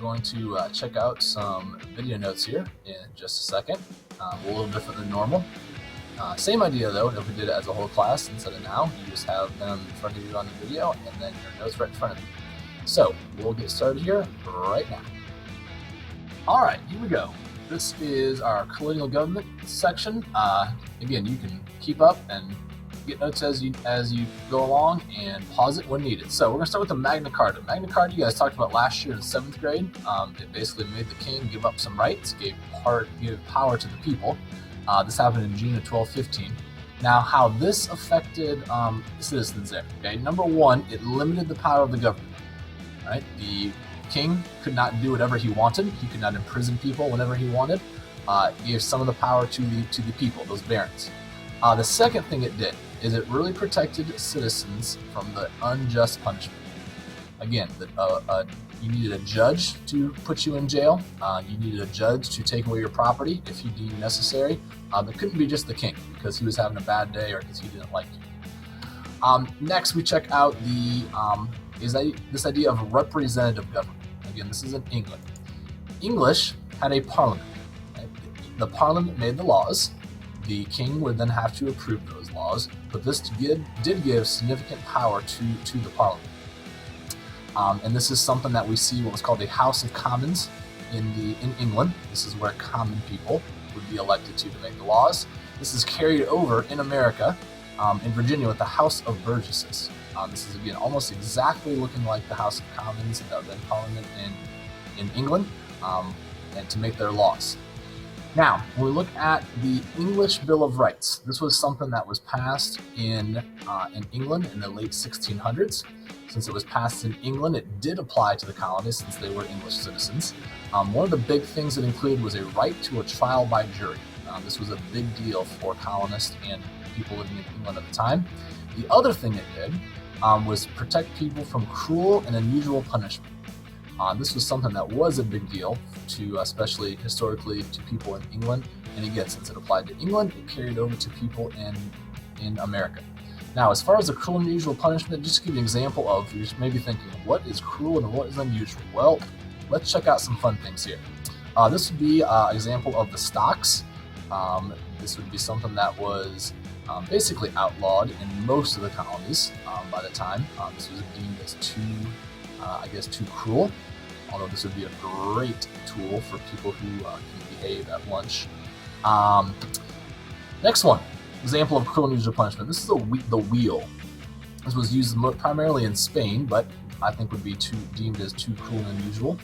going to check out some video notes here in just a second. A little different than normal. Same idea though, if we did it as a whole class instead of now, you just have them in front of you on the video and then your notes right in front of you. So we'll get started here right now. All right, here we go. This is our colonial government section. Again, you can keep up and get notes as you go along and pause it when needed. So we're going to start with the Magna Carta. Magna Carta you guys talked about last year in 7th grade. It basically made the king give up some rights, gave power to the people. This happened in June of 1215. Now, how this affected citizens there. Okay, number one, it limited the power of the government. Right, the king could not do whatever he wanted. He could not imprison people whenever he wanted. Gave some of the power to the people, those barons. The second thing it did is it really protected citizens from the unjust punishment. Again, you needed a judge to put you in jail. You needed a judge to take away your property if he deemed necessary. It couldn't be just the king because he was having a bad day or because he didn't like you. Next, we check out this idea of representative government. Again, this is in England. English had a parliament. Right? The parliament made the laws. The king would then have to approve those laws, but this did give significant power to the parliament. And this is something that we see what was called the House of Commons in England. This is where common people would be elected to make the laws. This is carried over in America, in Virginia, with the House of Burgesses. This is again almost exactly looking like the House of Commons that then Parliament in England, and to make their laws. Now, when we look at the English Bill of Rights, this was something that was passed in England in the late 1600s. Since it was passed in England, it did apply to the colonies since they were English citizens. One of the big things it included was a right to a trial by jury. This was a big deal for colonists and people living in England at the time. The other thing it did was protect people from cruel and unusual punishment. This was something that was a big deal to, especially historically, to people in England. And again, since it applied to England, it carried over to people in America. Now, as far as the cruel and unusual punishment, just to give you an example of, you're maybe thinking, what is cruel and what is unusual? Well, let's check out some fun things here. This would be an example of the stocks. This would be something that was basically outlawed in most of the colonies by the time. This was deemed as too cruel, although this would be a great tool for people who can behave at lunch. Next one, example of cruel and unusual punishment. This is the wheel. This was used primarily in Spain, but I think would be deemed as too cruel and unusual.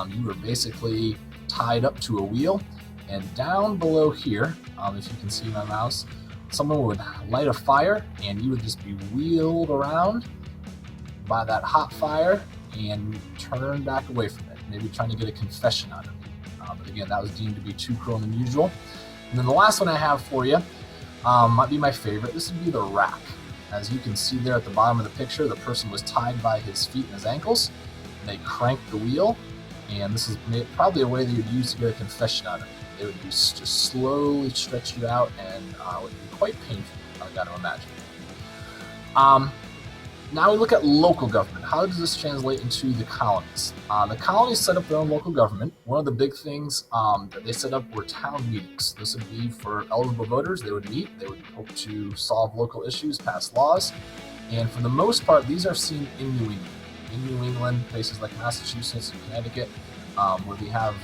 You were basically tied up to a wheel, and down below here, if you can see my mouse, someone would light a fire and you would just be wheeled around by that hot fire and turn back away from it, maybe trying to get a confession out of you. But again, that was deemed to be too cruel and unusual. And then the last one I have for you might be my favorite. This would be the rack. As you can see there at the bottom of the picture, the person was tied by his feet and his ankles. They cranked the wheel, and this is probably a way that you'd use to get a confession out of you. They would just slowly stretch you out, and it would be quite painful, I've got to imagine. Now we look at local government. How does this translate into the colonies? The colonies set up their own local government. One of the big things that they set up were town meetings. This would be for eligible voters. They would meet. They would hope to solve local issues, pass laws. And for the most part, these are seen in New England. In New England, places like Massachusetts and Connecticut, where they have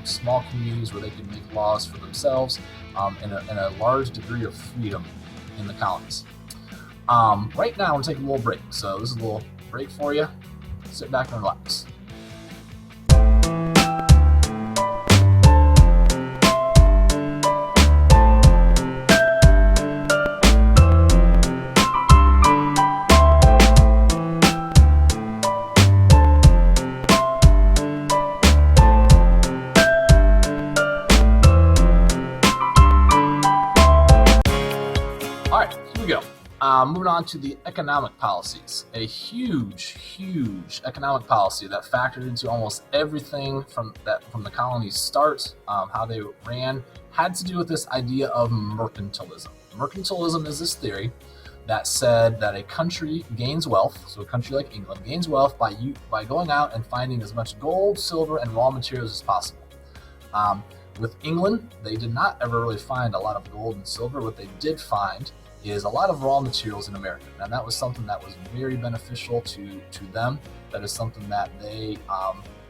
small communities where they can make laws for themselves, and a large degree of freedom in the colonies. Right now, I'm taking a little break, so this is a little break for you. Sit back and relax. Moving on to the economic policies. A huge economic policy that factored into almost everything from the colony's start, how they ran, had to do with this idea of mercantilism. Mercantilism is this theory that said that a country gains wealth, so a country like England gains wealth by going out and finding as much gold, silver, and raw materials as possible. With England, they did not ever really find a lot of gold and silver. What they did find is a lot of raw materials in America, and that was something that was very beneficial to them. That is something that they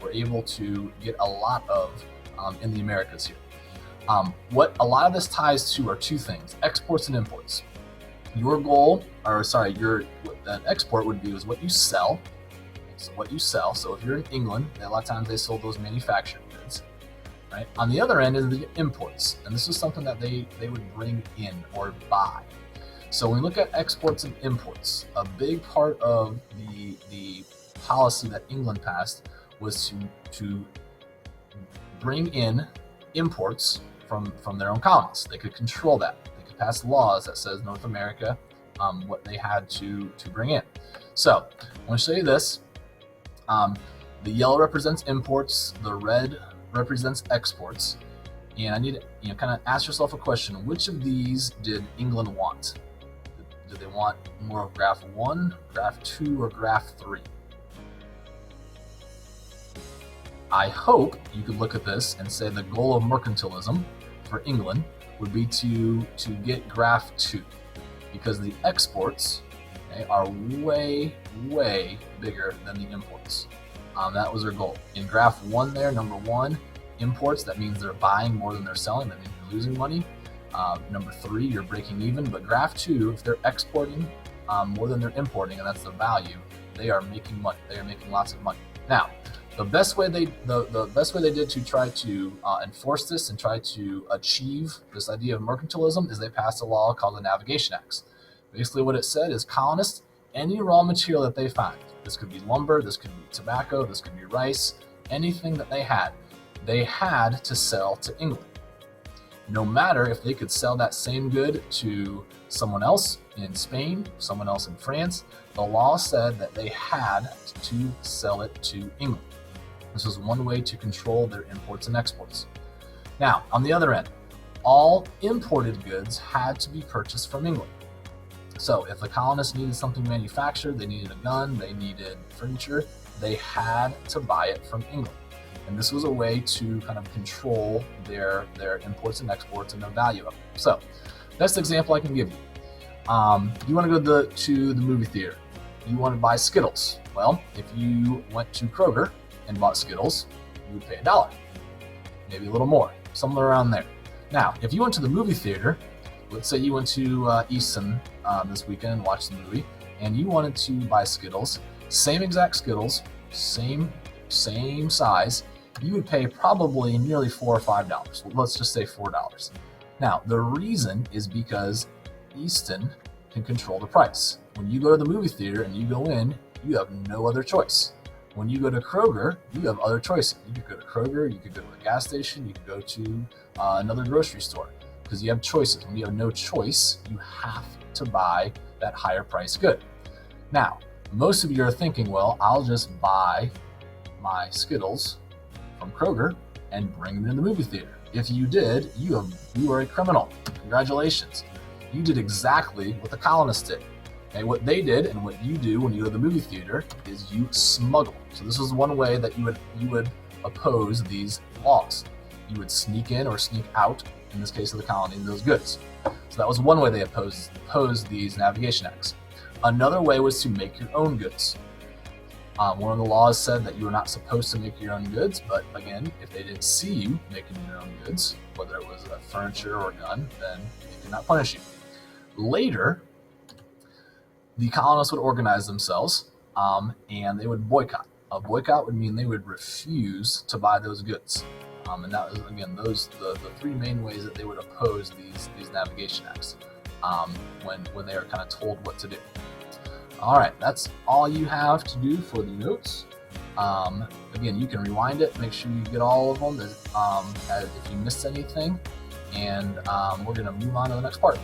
were able to get a lot of in the Americas here. What a lot of this ties to are two things: exports and imports. Your goal, an export would be is what you sell. So what you sell. So if you're in England, a lot of times they sold those manufactured goods. Right? On the other end is the imports, and this is something that they would bring in or buy. So when we look at exports and imports, a big part of the policy that England passed was to bring in imports from their own colonies. They could control that. They could pass laws that says North America what they had to bring in. So I want to show you this. The yellow represents imports, the red represents exports, and I need to kind of ask yourself a question: which of these did England want? Did they want more of graph 1, graph 2, or graph 3? I hope you could look at this and say the goal of mercantilism for England would be to get graph 2, because the exports are way bigger than the imports. That was their goal. In graph 1 there, number 1, imports, that means they're buying more than they're selling, that means you're losing money. Number 3, you're breaking even. But graph 2, if they're exporting more than they're importing, and that's the value, they are making money. They are making lots of money. Now, the best way they did to try to enforce this and try to achieve this idea of mercantilism is they passed a law called the Navigation Acts. Basically what it said is colonists, any raw material that they find, this could be lumber, this could be tobacco, this could be rice, anything that they had to sell to England. No matter if they could sell that same good to someone else in Spain, someone else in France, the law said that they had to sell it to England. This was one way to control their imports and exports. Now, on the other end, all imported goods had to be purchased from England. So if the colonists needed something manufactured, they needed a gun, they needed furniture, they had to buy it from England. And this was a way to kind of control their imports and exports and the value of them. So, best example I can give you. You want to go to the movie theater. You want to buy Skittles. Well, if you went to Kroger and bought Skittles, you would pay $1, maybe a little more, somewhere around there. Now, if you went to the movie theater, let's say you went to Easton this weekend and watched the movie, and you wanted to buy Skittles, same exact Skittles, same size, you would pay probably nearly $4 or $5. Let's just say $4. Now, the reason is because Easton can control the price. When you go to the movie theater and you go in, you have no other choice. When you go to Kroger, you have other choices. You could go to Kroger, you could go to a gas station, you could go to another grocery store, because you have choices. When you have no choice, you have to buy that higher price good. Now, most of you are thinking, well, I'll just buy my Skittles from Kroger and bring them to the movie theater. If you did, you are a criminal. Congratulations. You did exactly what the colonists did. Okay, what they did and what you do when you go to the movie theater is you smuggle. So this is one way that you would oppose these laws. You would sneak in or sneak out, in this case of the colony, those goods. So that was one way they opposed these Navigation Acts. Another way was to make your own goods. One of the laws said that you were not supposed to make your own goods, but again, if they didn't see you making your own goods, whether it was a furniture or a gun, then they could not punish you. Later, the colonists would organize themselves and they would boycott. A boycott would mean they would refuse to buy those goods. And that was, again, the three main ways that they would oppose these Navigation Acts when they are kind of told what to do. All right, that's all you have to do for the notes. Again, you can rewind it, make sure you get all of them if you missed anything, and we're going to move on to the next part.